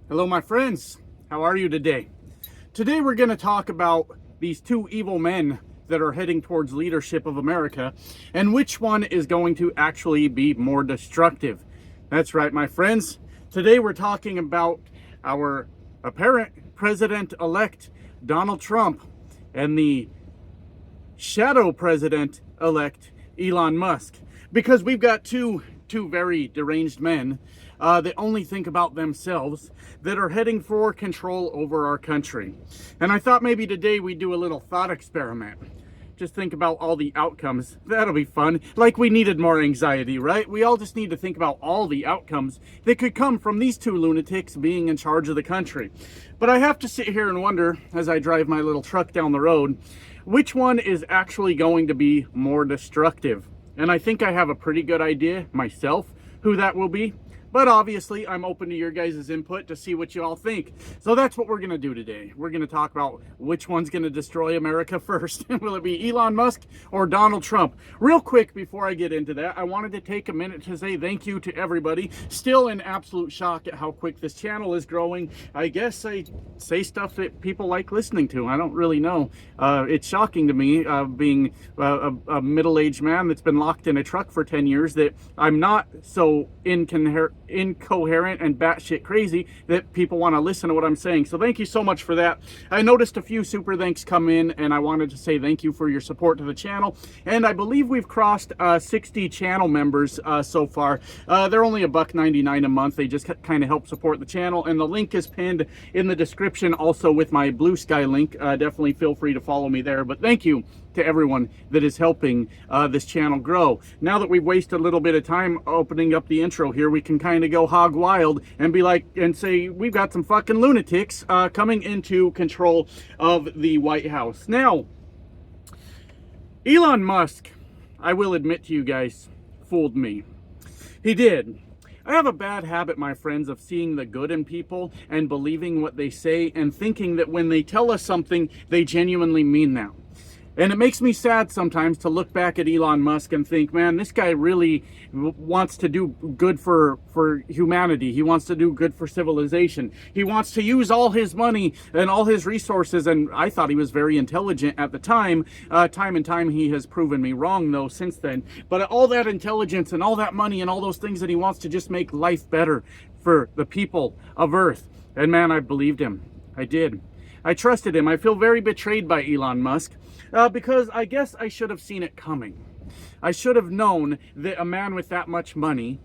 Hello, my friends. How are you today? Today, we're going to talk about these two evil men that are heading towards leadership of America and which one is going to actually be more destructive. That's right, my friends. Today, we're talking about our apparent president-elect, Donald Trump, and the shadow president-elect, Elon Musk. Because we've got two very deranged men that only think about themselves, that are heading for control over our country. And I thought maybe today we'd do a little thought experiment. Just think about all the outcomes. That'll be fun. Like we needed more anxiety, right? We all just need to think about all the outcomes that could come from these two lunatics being in charge of the country. But I have to sit here and wonder, as I drive my little truck down the road, which one is actually going to be more destructive. And I think I have a pretty good idea myself who that will be. But obviously, I'm open to your guys' input to see what you all think. So that's what we're going to do today. We're going to talk about which one's going to destroy America first. Will it be Elon Musk or Donald Trump? Real quick, before I get into that, I wanted to take a minute to say thank you to everybody. Still in absolute shock at how quick this channel is growing. I guess I say stuff that people like listening to. I don't really know. It's shocking to me, being a middle-aged man that's been locked in a truck for 10 years, that I'm not so incoherent and batshit crazy that people want to listen to what I'm saying. So thank you so much for that. I noticed a few super thanks come in, and I wanted to say thank you for your support to the channel. And I believe we've crossed 60 channel members so far. They're only $1.99 a month. They just kind of help support the channel, and the link is pinned in the description, also with my Blue Sky link. Definitely feel free to follow me there. But thank you to everyone that is helping this channel grow. Now that we've wasted a little bit of time opening up the intro here, we can kind of go hog wild and be like, and say we've got some fucking lunatics coming into control of the White House. Now, Elon Musk, I will admit to you guys, fooled me. He did. I have a bad habit, my friends, of seeing the good in people and believing what they say and thinking that when they tell us something, they genuinely mean that. And it makes me sad sometimes to look back at Elon Musk and think, man, this guy really wants to do good for humanity. He wants to do good for civilization. He wants to use all his money and all his resources. And I thought he was very intelligent at the time. Time and time he has proven me wrong, though, since then. But all that intelligence and all that money and all those things that he wants to just make life better for the people of Earth. And man, I believed him. I did. I trusted him. I feel very betrayed by Elon Musk because I guess I should have seen it coming. I should have known that a man with that much money,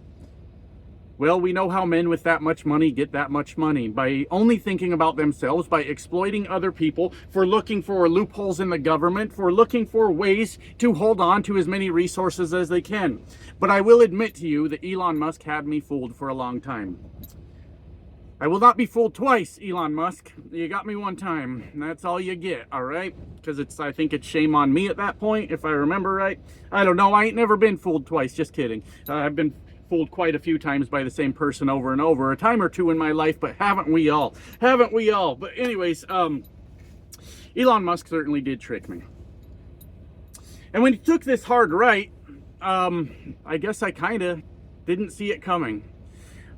well, we know how men with that much money get that much money, by only thinking about themselves, by exploiting other people, for looking for loopholes in the government, for looking for ways to hold on to as many resources as they can. But I will admit to you that Elon Musk had me fooled for a long time. I will not be fooled twice, Elon Musk. You got me one time. That's all you get, all right? Because I think it's shame on me at that point, if I remember right. I don't know. I ain't never been fooled twice. Just kidding. I've been fooled quite a few times by the same person over and over. A time or two in my life, but haven't we all? Haven't we all? But anyways, Elon Musk certainly did trick me. And when he took this hard right, I guess I kind of didn't see it coming.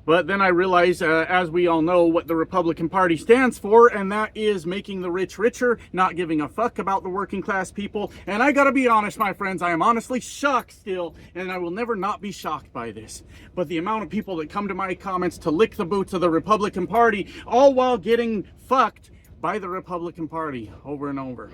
But then I realized, as we all know, what the Republican Party stands for, and that is making the rich richer, not giving a fuck about the working class people. And I gotta be honest, my friends, I am honestly shocked still, and I will never not be shocked by this. But the amount of people that come to my comments to lick the boots of the Republican Party, all while getting fucked by the Republican Party over and over.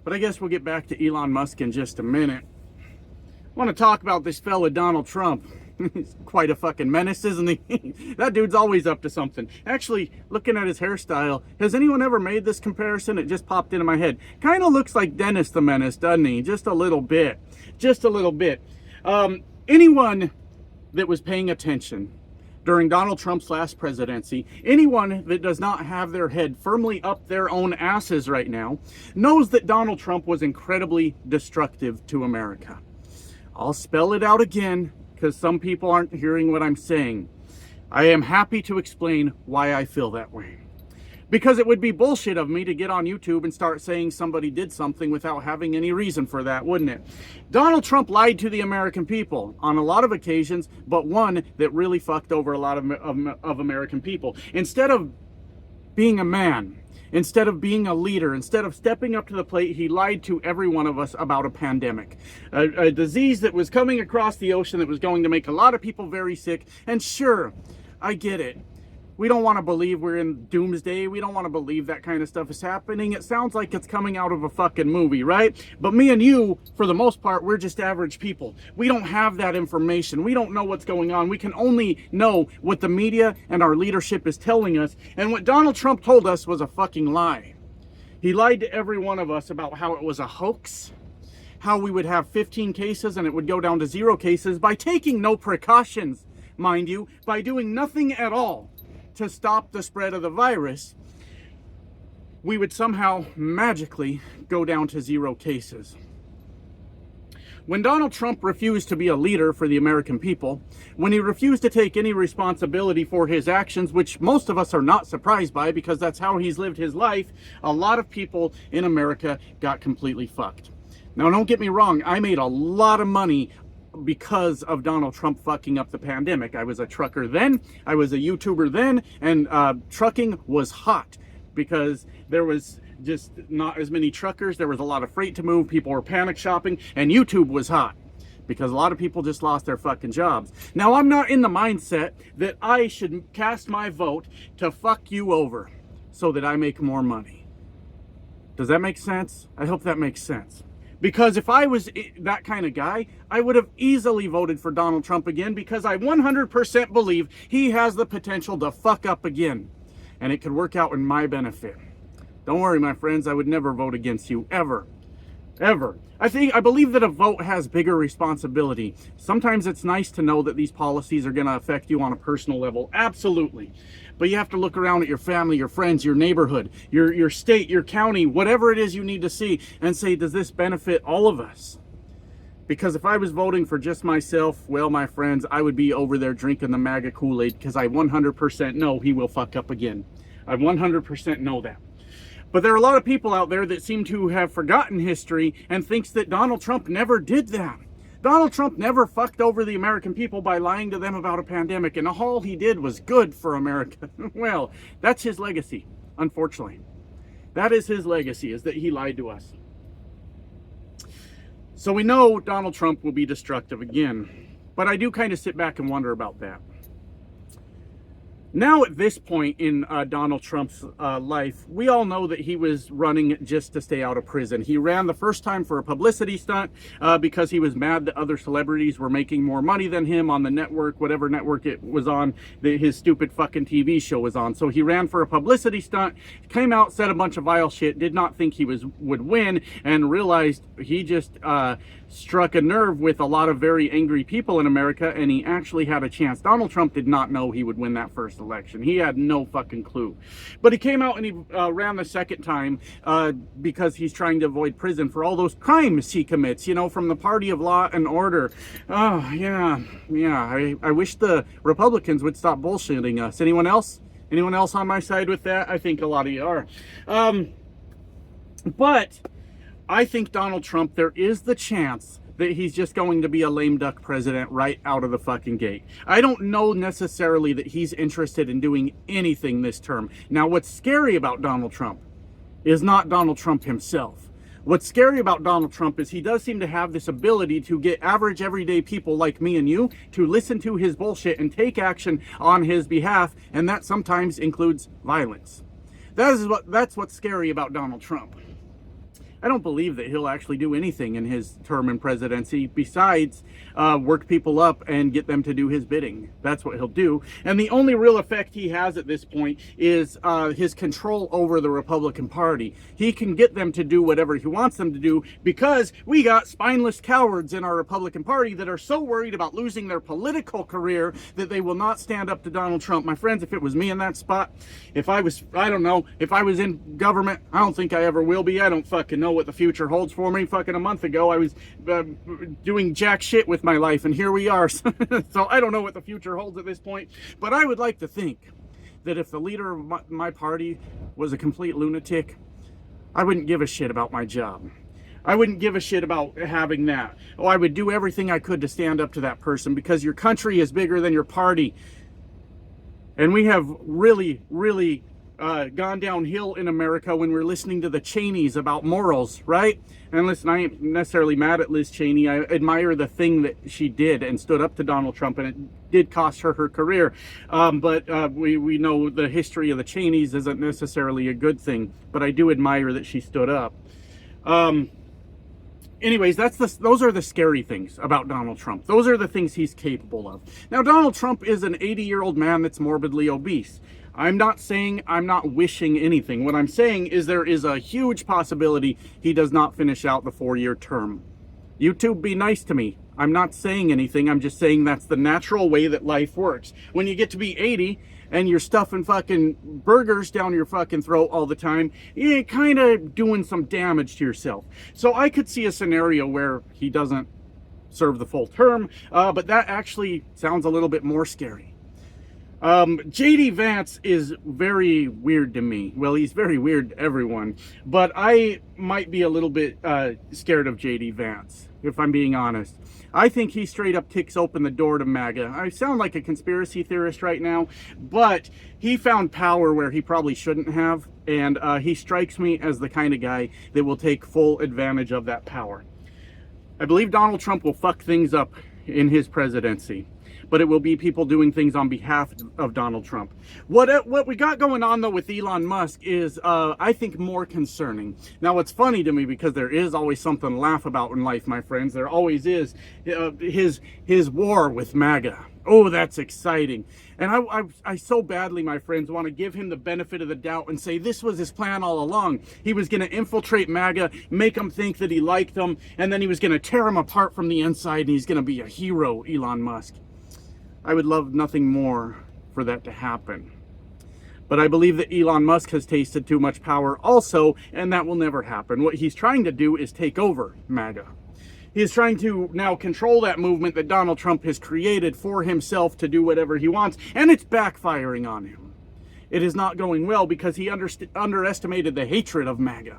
But I guess we'll get back to Elon Musk in just a minute. I want to talk about this fella, Donald Trump. He's quite a fucking menace, isn't he? That dude's always up to something. Actually, looking at his hairstyle, has anyone ever made this comparison? It just popped into my head. Kind of looks like Dennis the Menace, doesn't he? Just a little bit. Just a little bit. Anyone that was paying attention during Donald Trump's last presidency, anyone that does not have their head firmly up their own asses right now, knows that Donald Trump was incredibly destructive to America. I'll spell it out again, because some people aren't hearing what I'm saying. I am happy to explain why I feel that way. Because it would be bullshit of me to get on YouTube and start saying somebody did something without having any reason for that, wouldn't it? Donald Trump lied to the American people on a lot of occasions, but one that really fucked over a lot of American people. Instead of being a man, instead of being a leader, instead of stepping up to the plate, he lied to every one of us about a pandemic. A disease that was coming across the ocean that was going to make a lot of people very sick. And sure, I get it. We don't want to believe we're in doomsday. We don't want to believe that kind of stuff is happening. It sounds like it's coming out of a fucking movie, right? But me and you, for the most part, we're just average people. We don't have that information. We don't know what's going on. We can only know what the media and our leadership is telling us. And what Donald Trump told us was a fucking lie. He lied to every one of us about how it was a hoax, how we would have 15 cases and it would go down to 0 cases by taking no precautions, mind you, by doing nothing at all to stop the spread of the virus. We would somehow magically go down to 0 cases. When Donald Trump refused to be a leader for the American people, when he refused to take any responsibility for his actions, which most of us are not surprised by because that's how he's lived his life, a lot of people in America got completely fucked. Now, don't get me wrong, I made a lot of money because of Donald Trump fucking up the pandemic. I was a trucker then, I was a YouTuber then, and trucking was hot because there was just not as many truckers. There was a lot of freight to move. People were panic shopping, and YouTube was hot because a lot of people just lost their fucking jobs. Now, I'm not in the mindset that I should cast my vote to fuck you over so that I make more money. Does that make sense? I hope that makes sense. Because if I was that kind of guy, I would have easily voted for Donald Trump again because I 100% believe he has the potential to fuck up again. And it could work out in my benefit. Don't worry, my friends, I would never vote against you, ever. Ever. I believe that a vote has bigger responsibility. Sometimes it's nice to know that these policies are going to affect you on a personal level. Absolutely. But you have to look around at your family, your friends, your neighborhood, your state, your county, whatever it is you need to see and say, does this benefit all of us? Because if I was voting for just myself, well, my friends, I would be over there drinking the MAGA Kool-Aid because I 100% know he will fuck up again. I 100% know that. But there are a lot of people out there that seem to have forgotten history and thinks that Donald Trump never did that. Donald Trump never fucked over the American people by lying to them about a pandemic, and all he did was good for America. Well, that's his legacy, unfortunately. That is his legacy, is that he lied to us. So we know Donald Trump will be destructive again, but I do kind of sit back and wonder about that. Now at this point in Donald Trump's life, we all know that he was running just to stay out of prison. He ran the first time for a publicity stunt because he was mad that other celebrities were making more money than him on the network, whatever network it was on, that his stupid fucking TV show was on. So he ran for a publicity stunt, came out, said a bunch of vile shit, did not think he would win, and realized he just struck a nerve with a lot of very angry people in America, and he actually had a chance. Donald Trump did not know he would win that first election. He had no fucking clue. But he came out and he ran the second time because he's trying to avoid prison for all those crimes he commits, you know, from the party of law and order. Oh, yeah. I wish the Republicans would stop bullshitting us. Anyone else? Anyone else on my side with that? I think a lot of you are. But I think Donald Trump, there is the chance that he's just going to be a lame duck president right out of the fucking gate. I don't know necessarily that he's interested in doing anything this term. Now, what's scary about Donald Trump is not Donald Trump himself. What's scary about Donald Trump is he does seem to have this ability to get average everyday people like me and you to listen to his bullshit and take action on his behalf, and that sometimes includes violence. That's what's scary about Donald Trump. I don't believe that he'll actually do anything in his term in presidency besides work people up and get them to do his bidding. That's what he'll do. And the only real effect he has at this point is his control over the Republican Party. He can get them to do whatever he wants them to do because we got spineless cowards in our Republican Party that are so worried about losing their political career that they will not stand up to Donald Trump. My friends, if it was me in that spot, if I was in government, I don't think I ever will be. I don't fucking know what the future holds for me. Fucking a month ago I was doing jack shit with my life, and here we are. So I don't know what the future holds at this point, but I would like to think that if the leader of my party was a complete lunatic, I wouldn't give a shit about my job. I wouldn't give a shit about having that. Oh, I would do everything I could to stand up to that person, because your country is bigger than your party. And we have really, really gone downhill in America when we're listening to the Cheneys about morals, right? And listen, I ain't necessarily mad at Liz Cheney. I admire the thing that she did and stood up to Donald Trump, and it did cost her her career. But we know the history of the Cheneys isn't necessarily a good thing, but I do admire that she stood up. Anyways, those are the scary things about Donald Trump. Those are the things he's capable of. Now, Donald Trump is an 80-year-old man that's morbidly obese. I'm not wishing anything. What I'm saying is there is a huge possibility he does not finish out the 4-year term. YouTube, be nice to me. I'm not saying anything. I'm just saying that's the natural way that life works. When you get to be 80 and you're stuffing fucking burgers down your fucking throat all the time, you're kind of doing some damage to yourself. So I could see a scenario where he doesn't serve the full term, but that actually sounds a little bit more scary. JD Vance is very weird to me. Well, he's very weird to everyone, but I might be a little bit scared of JD Vance, if I'm being honest. I think he straight up kicks open the door to MAGA. I sound like a conspiracy theorist right now, but he found power where he probably shouldn't have, and he strikes me as the kind of guy that will take full advantage of that power. I believe Donald Trump will fuck things up in his presidency, but it will be people doing things on behalf of Donald Trump. What we got going on, though, with Elon Musk is, I think, more concerning. Now, it's funny to me because there is always something to laugh about in life, my friends. There always is. His war with MAGA. Oh, that's exciting. And I so badly, my friends, want to give him the benefit of the doubt and say this was his plan all along. He was going to infiltrate MAGA, make them think that he liked them, and then he was going to tear them apart from the inside, and he's going to be a hero, Elon Musk. I would love nothing more for that to happen. But I believe that Elon Musk has tasted too much power also, and that will never happen. What he's trying to do is take over MAGA. He is trying to now control that movement that Donald Trump has created for himself to do whatever he wants, and it's backfiring on him. It is not going well because he underestimated the hatred of MAGA.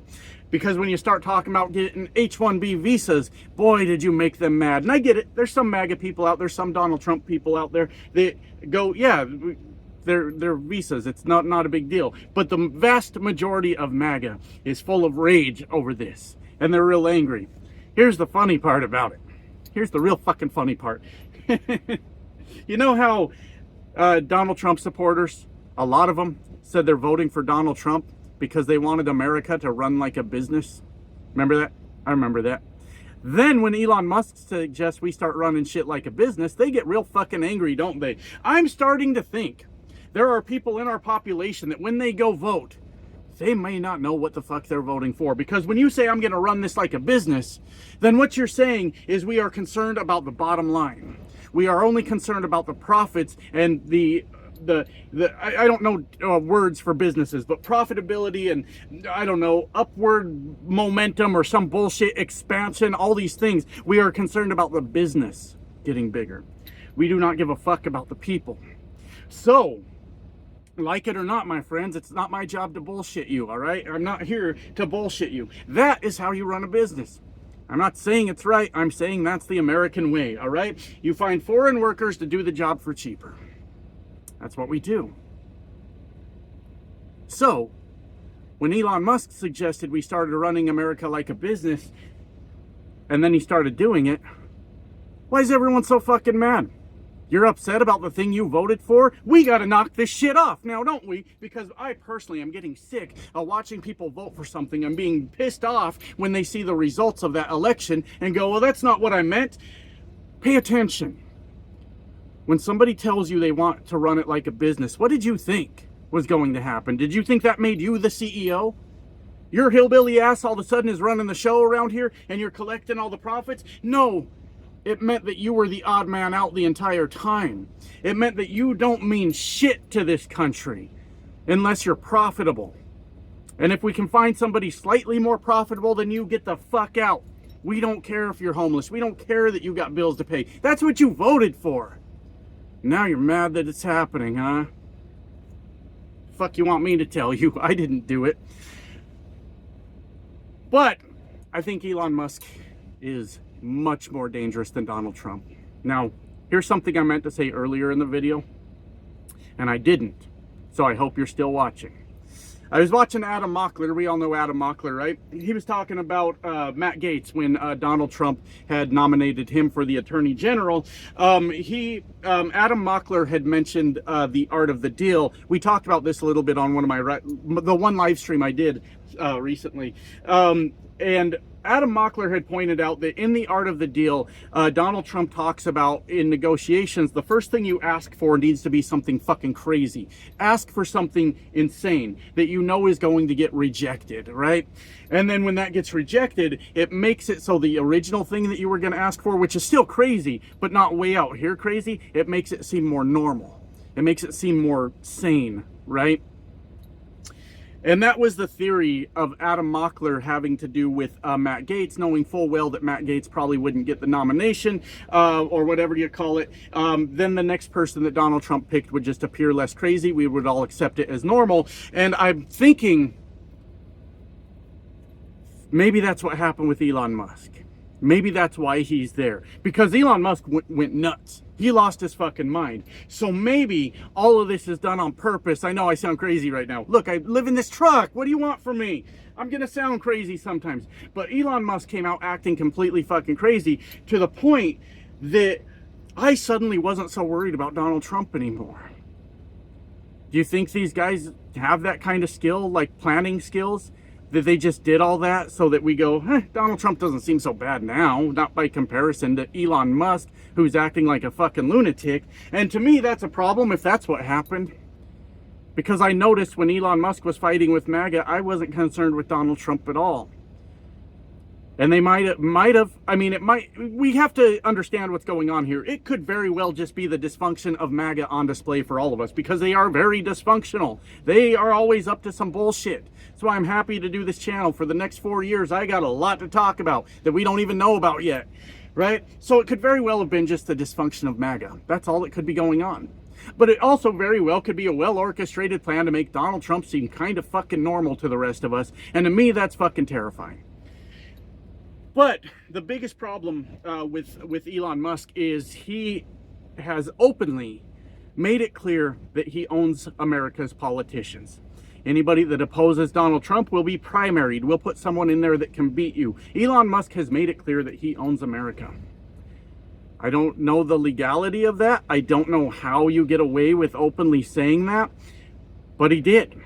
Because when you start talking about getting H-1B visas, boy, did you make them mad. And I get it. There's some MAGA people out there, some Donald Trump people out there that go, yeah, they're visas. It's not a big deal. But the vast majority of MAGA is full of rage over this. And they're real angry. Here's the funny part about it. Here's the real fucking funny part. You know how Donald Trump supporters, a lot of them, said they're voting for Donald Trump because they wanted America to run like a business? Remember that? I remember that. Then when Elon Musk suggests we start running shit like a business, they get real fucking angry, don't they? I'm starting to think there are people in our population that when they go vote, they may not know what the fuck they're voting for. Because when you say I'm going to run this like a business, then what you're saying is we are concerned about the bottom line. We are only concerned about the profits and I don't know words for businesses, but profitability and, I don't know, upward momentum or some bullshit expansion, all these things. We are concerned about the business getting bigger. We do not give a fuck about the people. So, like it or not, my friends, it's not my job to bullshit you, all right? I'm not here to bullshit you. That is how you run a business. I'm not saying it's right. I'm saying that's the American way, all right? You find foreign workers to do the job for cheaper. That's what we do. So, when Elon Musk suggested we started running America like a business, and then he started doing it, why is everyone so fucking mad? You're upset about the thing you voted for? We gotta knock this shit off now, don't we? Because I personally am getting sick of watching people vote for something and being pissed off when they see the results of that election and go, well, that's not what I meant. Pay attention. When somebody tells you they want to run it like a business, what did you think was going to happen? Did you think that made you the CEO? Your hillbilly ass all of a sudden is running the show around here and you're collecting all the profits? No. It meant that you were the odd man out the entire time. It meant that you don't mean shit to this country unless you're profitable. And if we can find somebody slightly more profitable than you, get the fuck out. We don't care if you're homeless. We don't care that you got bills to pay. That's what you voted for. Now you're mad that it's happening, huh? fuck you want me to tell you? I didn't do it. But I think Elon Musk is much more dangerous than Donald Trump. Now, here's something I meant to say earlier in the video, and I didn't. So I hope you're still watching. I was watching Adam Mockler. We all know Adam Mockler, right? He was talking about Matt Gaetz when Donald Trump had nominated him for the Attorney General. Adam Mockler had mentioned The Art of the Deal. We talked about this a little bit on the one live stream I did recently. And Adam Mockler had pointed out that in The Art of the Deal, Donald Trump talks about in negotiations, the first thing you ask for needs to be something fucking crazy. Ask for something insane that you know is going to get rejected, right? And then when that gets rejected, it makes it so the original thing that you were going to ask for, which is still crazy, but not way out here crazy, it makes it seem more normal. It makes it seem more sane, right? And that was the theory of Adam Mockler having to do with Matt Gaetz, knowing full well that Matt Gaetz probably wouldn't get the nomination or whatever you call it. Then the next person that Donald Trump picked would just appear less crazy. We would all accept it as normal. And I'm thinking maybe that's what happened with Elon Musk. Maybe that's why he's there. Because Elon Musk went nuts. He lost his fucking mind. So maybe all of this is done on purpose. I know I sound crazy right now. Look, I live in this truck. What do you want from me? I'm going to sound crazy sometimes. But Elon Musk came out acting completely fucking crazy to the point that I suddenly wasn't so worried about Donald Trump anymore. Do you think these guys have that kind of skill, like planning skills? That they just did all that so that we go, Donald Trump doesn't seem so bad now, not by comparison to Elon Musk, who's acting like a fucking lunatic. And to me, that's a problem if that's what happened. Because I noticed when Elon Musk was fighting with MAGA, I wasn't concerned with Donald Trump at all. And they might have, we have to understand what's going on here. It could very well just be the dysfunction of MAGA on display for all of us, because they are very dysfunctional. They are always up to some bullshit. That's why I'm happy to do this channel. For the next 4 years, I got a lot to talk about that we don't even know about yet, right? So it could very well have been just the dysfunction of MAGA. That's all that could be going on. But it also very well could be a well-orchestrated plan to make Donald Trump seem kind of fucking normal to the rest of us. And to me, that's fucking terrifying. But the biggest problem with Elon Musk is he has openly made it clear that he owns America's politicians. Anybody that opposes Donald Trump will be primaried. We'll put someone in there that can beat you. Elon Musk has made it clear that he owns America. I don't know the legality of that. I don't know how you get away with openly saying that, but he did.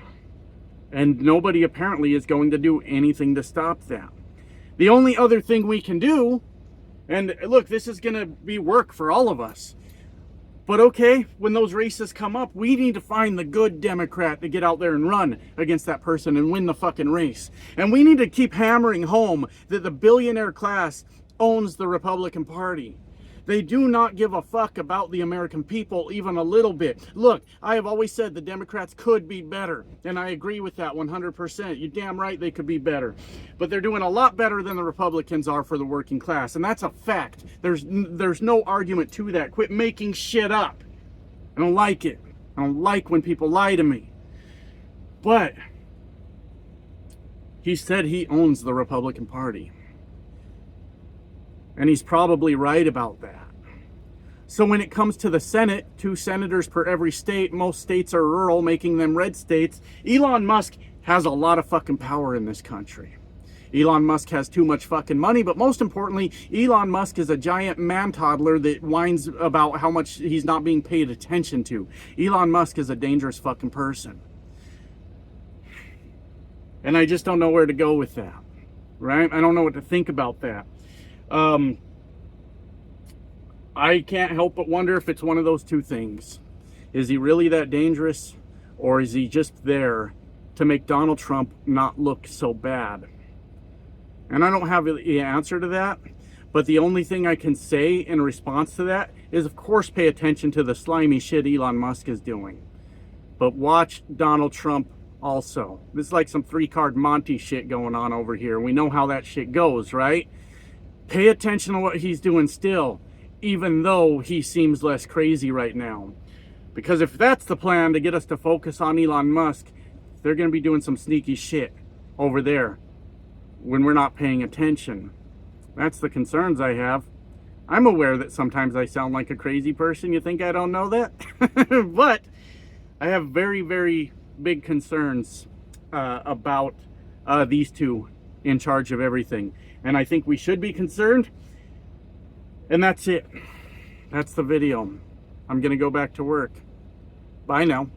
And nobody apparently is going to do anything to stop that. The only other thing we can do, and look, this is going to be work for all of us. But okay, when those races come up, we need to find the good Democrat to get out there and run against that person and win the fucking race. And we need to keep hammering home that the billionaire class owns the Republican Party. They do not give a fuck about the American people even a little bit. Look, I have always said the Democrats could be better, and I agree with that 100%. You're damn right they could be better. But they're doing a lot better than the Republicans are for the working class, and that's a fact. There's no argument to that. Quit making shit up. I don't like it. I don't like when people lie to me. But he said he owns the Republican Party. And he's probably right about that. So when it comes to the Senate, 2 senators per every state, most states are rural, making them red states. Elon Musk has a lot of fucking power in this country. Elon Musk has too much fucking money, but most importantly, Elon Musk is a giant man toddler that whines about how much he's not being paid attention to. Elon Musk is a dangerous fucking person. And I just don't know where to go with that, right? I don't know what to think about that. I can't help but wonder if it's one of those two things. Is he really that dangerous, or is he just there to make Donald Trump not look so bad? And I don't have the answer to that, but the only thing I can say in response to that is, of course, pay attention to the slimy shit Elon Musk is doing. But watch Donald Trump also. This is like some 3-card Monty shit going on over here. We know how that shit goes, right? Pay attention to what he's doing still, even though he seems less crazy right now. Because if that's the plan to get us to focus on Elon Musk, they're going to be doing some sneaky shit over there when we're not paying attention. That's the concerns I have. I'm aware that sometimes I sound like a crazy person. You think I don't know that? But I have very, very big concerns about these two in charge of everything. And I think we should be concerned. And that's it. That's the video. I'm going to go back to work. Bye now.